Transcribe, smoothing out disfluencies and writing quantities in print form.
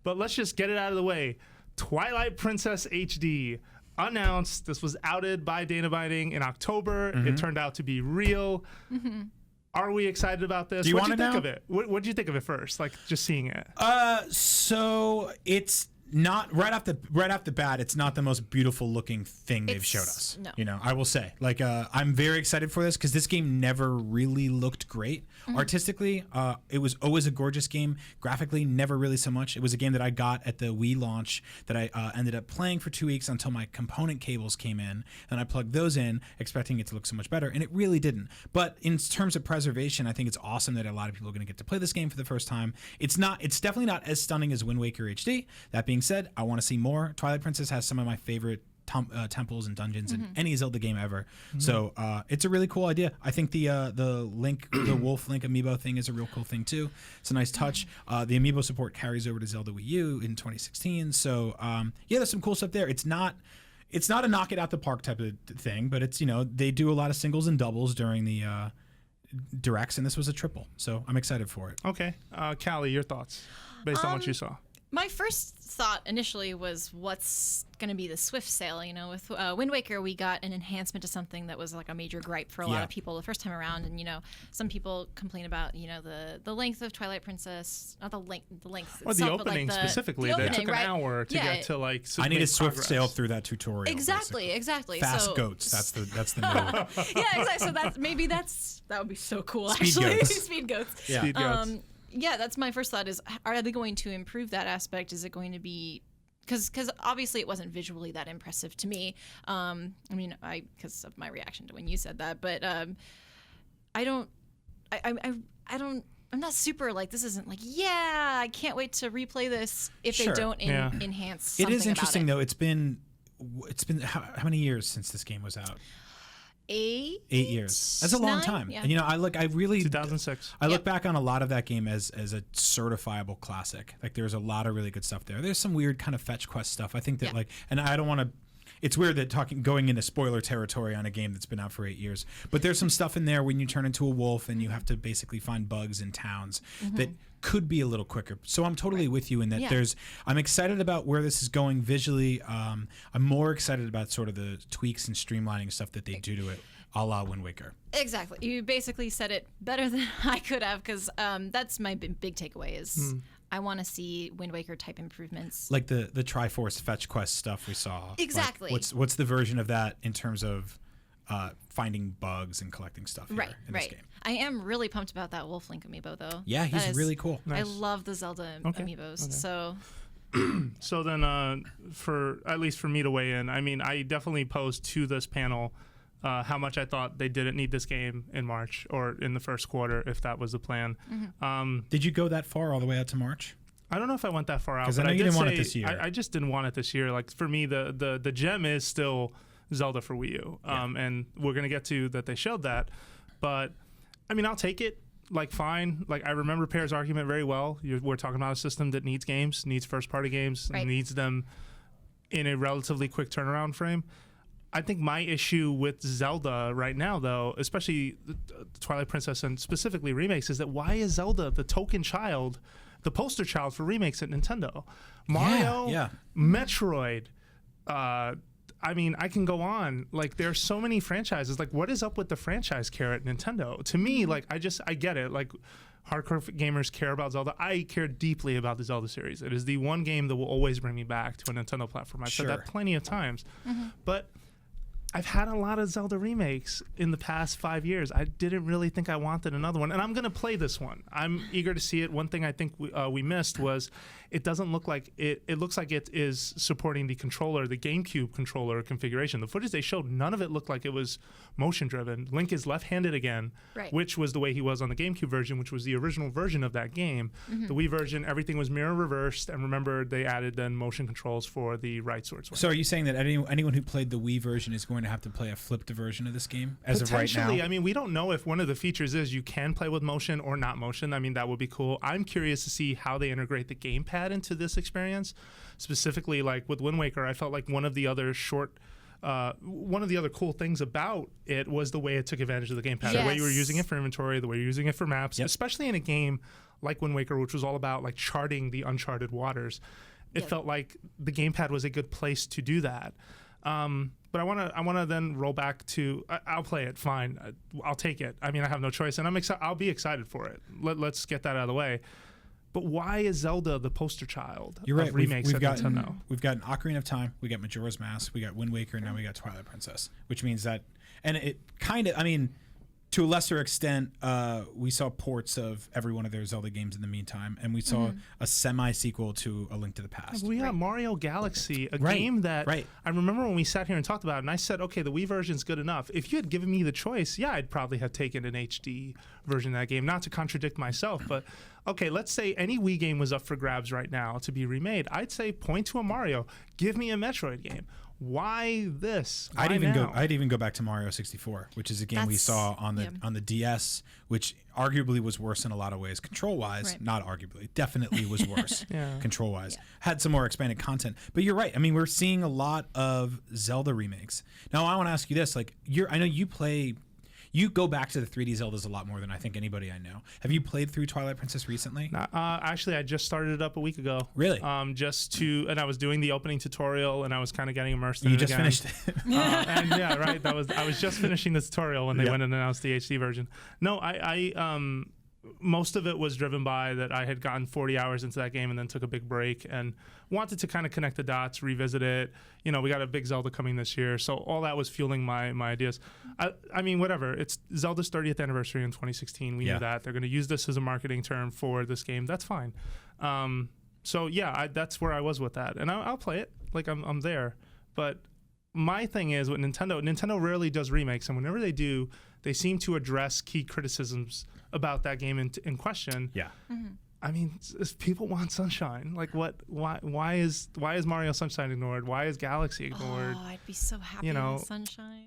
But let's just get it out of the way. Twilight Princess HD announced. This was outed by Dana Binding in October. It turned out to be real. Are we excited about this? Do you What'd want you to think know? of it? What'd you think of it first? Like just seeing it. So it's not right off the bat. It's not the most beautiful looking thing they've showed us. No. You know, I will say, like, I'm very excited for this because this game never really looked great artistically. It was always a gorgeous game. Graphically, never really so much. It was a game that I got at the Wii launch that I ended up playing for 2 weeks until my component cables came in, and I plugged those in, expecting it to look so much better, and it really didn't. But in terms of preservation, I think it's awesome that a lot of people are going to get to play this game for the first time. It's definitely not as stunning as Wind Waker HD. That being said, I want to see more. Twilight Princess has some of my favorite temples and dungeons in any Zelda game ever. So it's a really cool idea. I think the Wolf Link amiibo thing is a real cool thing too. It's a nice touch. The amiibo support carries over to Zelda Wii U in 2016. So yeah, there's some cool stuff there. It's not a knock it out the park type of thing, but it's, you know, they do a lot of singles and doubles during the directs, and this was a triple. So I'm excited for it. Okay. Callie, your thoughts based on what you saw? My first thought initially was, what's going to be the Swift sale? You know, with Wind Waker, we got an enhancement to something that was like a major gripe for a lot of people the first time around. And, you know, some people complain about, you know, the length of Twilight Princess, not the length Or itself, the but opening like specifically. That took an hour to get to like. I need a Swift progress. sail through that tutorial. Exactly. Fast goats. That's the move. Yeah, exactly. So that would be so cool. Speed actually, goats. speed goats. Yeah. Speed goats. Yeah, that's my first thought is, are they going to improve that aspect? Is it going to be, because obviously it wasn't visually that impressive to me. I mean, because of my reaction to when you said that, but I'm not super like, this isn't like, yeah, I can't wait to replay this if they don't enhance something. It is interesting about it. though. It's been how many years since this game was out? 8 years. That's a long 9? time. Yeah. And, you know, I really 2006. I look back on a lot of that game as a certifiable classic. Like there's a lot of really good stuff there. There's some weird kind of fetch quest stuff. I think that and I don't want to. It's weird that going into spoiler territory on a game that's been out for 8 years. But there's some stuff in there when you turn into a wolf and you have to basically find bugs in towns that could be a little quicker. So I'm totally with you in that I'm excited about where this is going visually. I'm more excited about sort of the tweaks and streamlining stuff that they do to it, a la Wind Waker. Exactly. You basically said it better than I could have, because that's my big takeaway is I want to see Wind Waker type improvements. Like the Triforce fetch quest stuff we saw. Exactly. Like what's the version of that in terms of finding bugs and collecting stuff here in this game? I am really pumped about that Wolf Link amiibo though. Yeah, he's really cool. Nice. I love the Zelda amiibos. Okay. So then at least for me to weigh in, I mean, I definitely posed to this panel how much I thought they didn't need this game in March or in the first quarter, if that was the plan. Did you go that far all the way out to March? I don't know if I went that far out. Because I know you didn't want it this year. I just didn't want it this year. Like for me, the gem is still Zelda for Wii U, and we're gonna get to that. They showed that, but I mean, I'll take it. Like fine. Like I remember Pear's argument very well. We're talking about a system that needs games, needs first-party games, needs them in a relatively quick turnaround frame. I think my issue with Zelda right now, though, especially the Twilight Princess and specifically remakes, is that why is Zelda the token child, the poster child for remakes at Nintendo? Mario, Metroid, I mean, I can go on. Like, there's so many franchises. Like, what is up with the franchise care at Nintendo? To me, like, I get it. Like, hardcore gamers care about Zelda. I care deeply about the Zelda series. It is the one game that will always bring me back to a Nintendo platform. I've said that plenty of times. But I've had a lot of Zelda remakes in the past 5 years. I didn't really think I wanted another one, and I'm going to play this one. I'm eager to see it. One thing I think we missed was it doesn't look like it. It looks like it is supporting the controller, the GameCube controller configuration. The footage they showed, none of it looked like it was motion-driven. Link is left-handed again, which was the way he was on the GameCube version, which was the original version of that game. The Wii version, everything was mirror reversed, and remember, they added then motion controls for the right sword swing. So are you saying that anyone who played the Wii version is going to have to play a flipped version of this game as of right now? I mean, we don't know if one of the features is you can play with motion or not motion. I mean, that would be cool. I'm curious to see how they integrate the gamepad into this experience. Specifically, like with Wind Waker, I felt like one of the other short one of the other cool things about it was the way it took advantage of the gamepad, the way you were using it for inventory, the way you're using it for maps, especially in a game like Wind Waker, which was all about like charting the uncharted waters. It felt like the gamepad was a good place to do that. But I want to then roll back to I'll play it, fine, I'll take it. I mean, I have no choice, and I'll be excited for it. Let's get that out of the way. But why is Zelda the poster child of remakes at Nintendo? We've got an Ocarina of Time, we got Majora's Mask, we got Wind Waker, and now we got Twilight Princess, which means that, and it kind of, I mean, to a lesser extent, we saw ports of every one of their Zelda games in the meantime, and we saw a semi-sequel to A Link to the Past. We got Mario Galaxy, a game that I remember when we sat here and talked about it, and I said, okay, the Wii version's good enough. If you had given me the choice, I'd probably have taken an HD version of that game, not to contradict myself, but okay, let's say any Wii game was up for grabs right now to be remade. I'd say point to a Mario, give me a Metroid game. Why this? Why I'd even go back to Mario 64, which is a game we saw on the DS, which arguably was worse in a lot of ways, control-wise. Not arguably, definitely was worse, control-wise. Had some more expanded content, but you're right. I mean, we're seeing a lot of Zelda remakes. Now, I want to ask you this: like, I know you play. You go back to the 3D Zeldas a lot more than I think anybody I know. Have you played through Twilight Princess recently? Actually, I just started it up a week ago. Really? And I was doing the opening tutorial, and I was kind of getting immersed in it. You just finished it. And I was just finishing the tutorial when they went and announced the HD version. No, I most of it was driven by that I had gotten 40 hours into that game and then took a big break and wanted to kind of connect the dots, revisit it. You know, we got a big Zelda coming this year, so all that was fueling my ideas. I mean, whatever. It's Zelda's 30th anniversary in 2016. We knew that. They're going to use this as a marketing term for this game. That's fine. That's where I was with that. And I'll play it. Like, I'm there. But my thing is with Nintendo rarely does remakes, and whenever they do, they seem to address key criticisms about that game in question. Yeah. I mean, if people want Sunshine, like what? Why is Mario Sunshine ignored? Why is Galaxy ignored? Oh, I'd be so happy with Sunshine.